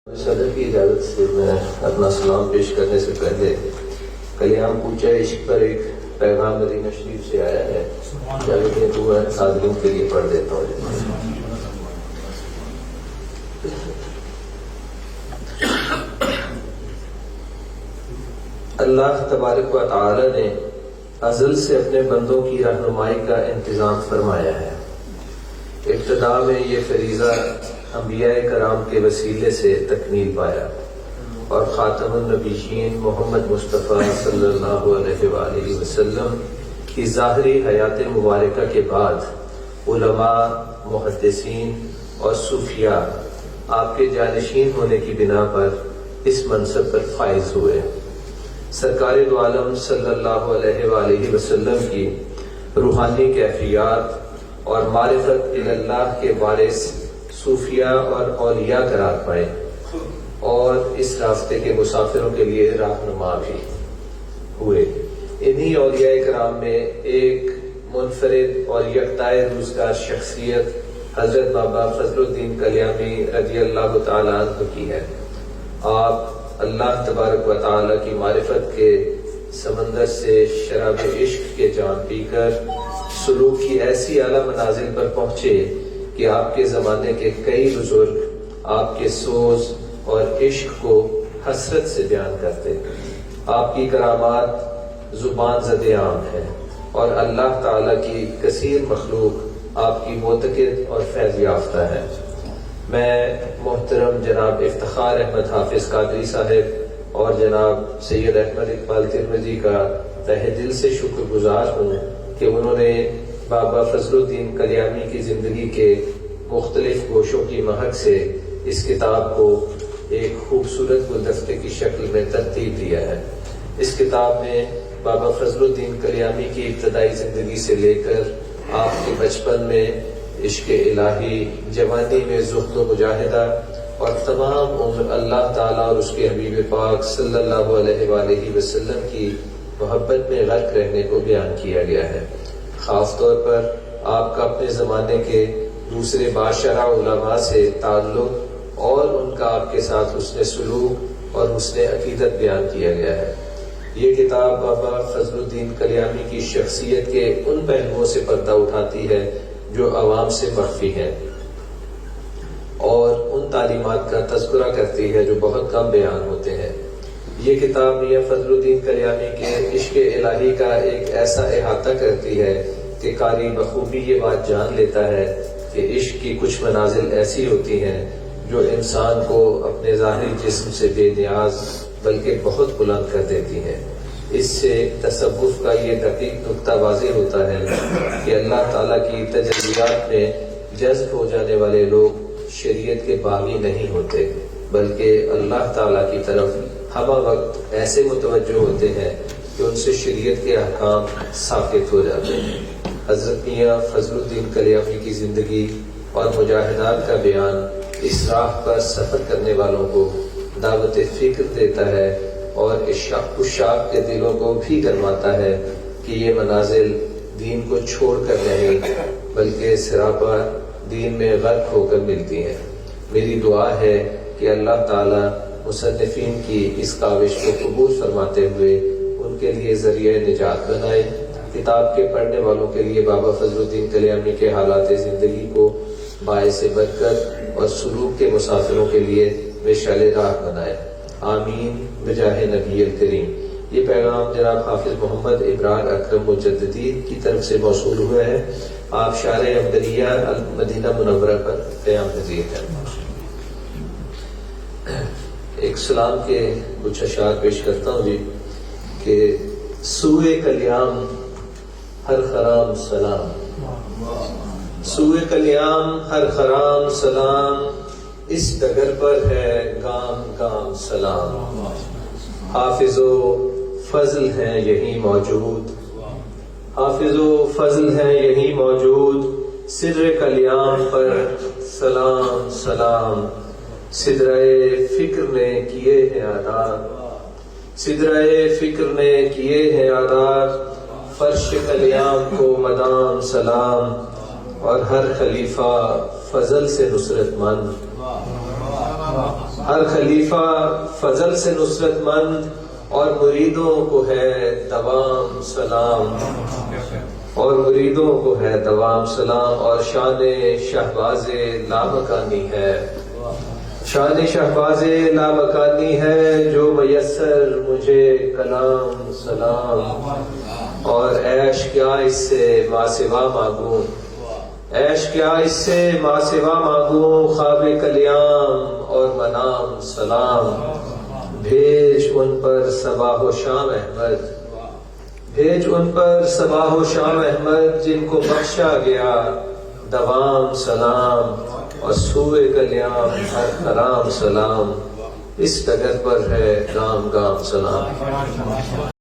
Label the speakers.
Speaker 1: صدر کی اجازت سے میں اپنا سلام پیش کرنے سے پہلے کلیام پوچھا عشق پر ایک پیغام مدینہ شریف سے آیا ہے، اجازت ہے تو حاضرین کے لیے پڑھ دیتا ہوں۔ اللہ تبارک و تعالی نے ازل سے اپنے بندوں کی رہنمائی کا انتظام فرمایا ہے۔ ابتدا میں یہ فریضہ انبیاء کرام کے وسیلے سے تکمیل پایا اور خاتم النبیین محمد مصطفیٰ صلی اللہ علیہ وآلہ وسلم کی ظاہری حیات مبارکہ کے بعد علماء، محدثین اور صوفیاء آپ کے جانشین ہونے کی بنا پر اس منصب پر فائز ہوئے۔ سرکار دو عالم صلی اللہ علیہ وآلہ وسلم کی روحانی کیفیات اور معرفت اللہ کے وارث صوفیاء اور اولیاء قرار پائے اور اس راستے کے مسافروں کے لیے رہنما بھی ہوئے۔ انہی اولیاء کرام میں ایک منفرد اور یکتائے روزگار شخصیت حضرت بابا فضل الدین کلیامی رضی اللہ تعالیٰ عنہ کی ہے۔ آپ اللہ تبارک و تعالیٰ کی معرفت کے سمندر سے شراب عشق کے جام پی کر سلوک کی ایسی اعلیٰ منازل پر پہنچے کہ آپ کے زمانے کے کئی بزرگ آپ کے سوز اور عشق کو حسرت سے بیان کرتے۔ آپ کی کرامات زبان زد عام ہے اور اللہ تعالیٰ کی کثیر مخلوق آپ کی معتقد اور فیض یافتہ ہے۔ میں محترم جناب افتخار احمد حافظ قادری صاحب اور جناب سید احمد اقبال ترمذی کا تہ دل سے شکر گزار ہوں کہ انہوں نے بابا فضل الدین کلیامی کی زندگی کے مختلف گوشوں کی مہک سے اس کتاب کو ایک خوبصورت گلدستے کی شکل میں ترتیب دیا ہے۔ اس کتاب میں بابا فضل الدین کلیامی کی ابتدائی زندگی سے لے کر آپ کے بچپن میں عشق الہی، جوانی میں زہد و مجاہدہ اور تمام عمر اللہ تعالیٰ اور اس کے حبیب پاک صلی اللہ علیہ وآلہ وسلم کی محبت میں غرق رہنے کو بیان کیا گیا ہے۔ خاص طور پر آپ کا اپنے زمانے کے دوسرے باشرہ علماء سے تعلق اور ان کا آپ کے ساتھ حسن سلوک اور حسن عقیدت بیان کیا گیا ہے۔ یہ کتاب بابا فضل الدین کلیامی کی شخصیت کے ان پہلوؤں سے پردہ اٹھاتی ہے جو عوام سے مخفی ہیں اور ان تعلیمات کا تذکرہ کرتی ہے جو بہت کم بیان ہوتے ہیں۔ یہ کتاب میاں فضل الدین کلیامی کے عشق الہی کا ایک ایسا احاطہ کرتی ہے کہ قاری بخوبی یہ بات جان لیتا ہے کہ عشق کی کچھ منازل ایسی ہوتی ہیں جو انسان کو اپنے ظاہری جسم سے بے نیاز بلکہ بہت بلند کر دیتی ہیں۔ اس سے تصوف کا یہ دقیق نقطہ واضح ہوتا ہے کہ اللہ تعالیٰ کی تجلیات میں جذب ہو جانے والے لوگ شریعت کے باغی نہیں ہوتے بلکہ اللہ تعالیٰ کی طرف ہمہ وقت ایسے متوجہ ہوتے ہیں کہ ان سے شریعت کے احکام ثابت ہو جاتے ہیں۔ حضرت میاں فضل الدین کلیامی کی زندگی اور مجاہدات کا بیان اس راہ پر سفر کرنے والوں کو دعوت فکر دیتا ہے اور عشاق کے دلوں کو بھی گرماتا ہے کہ یہ منازل دین کو چھوڑ کر نہیں بلکہ سراپا دین میں غرق ہو کر ملتی ہیں۔ میری دعا ہے کہ اللہ تعالیٰ مصنفین کی اس کاوش کو قبول فرماتے ہوئے ان کے لیے ذریعہ نجات بنائے۔ کتاب کے پڑھنے والوں کے لیے بابا فضل الدین کلیامی کے حالات زندگی کو باعث برکت اور سلوک کے مسافروں کے لیے مشعل راہ بنائے۔ آمین بجاہ نبی الکریم۔ یہ پیغام جناب حافظ محمد ابرار اکرم مجددی کی طرف سے موصول ہوا ہے۔ آپ شارع افضلیہ مدینہ منورہ پر قیام پذیر ہیں۔ ایک سلام کے کچھ اشعار پیش کرتا ہوں جی کہ سوئے کلیام ہر خرام سلام، سوئے کلیام ہر خرام سلام، اس ڈگر پر ہے گام گام سلام، حافظ و فضل ہیں یہی موجود، حافظ و فضل ہیں یہی موجود، سر کلیام پر سلام سلام، سدرۂ فکر نے کیے ہیں آداب، سدرۂ فکر نے کیے ہیں آداب، فرش کلیام کو مدام سلام، اور ہر خلیفہ فضل سے نصرت مند، ہر خلیفہ فضل سے نصرت مند اور مریدوں کو ہے دوام سلام، اور مریدوں کو ہے دوام سلام، اور شان شہباز لامکانی ہے، شان شہباز لامکانی ہے جو میسر مجھے کلام سلام، اور عیش کیا اس سے ماسوا مانگوں، عیش کیا اس سے ماسوا مانگوں، خواب کلیام اور منام سلام، بھیج ان پر صباح و شام احمد، بھیج ان پر صباح و شام احمد، جن کو بخشا گیا دوام سلام، اور سوئے کلیام ہر خرام سلام، اس ڈگر پر ہے گام گام سلام۔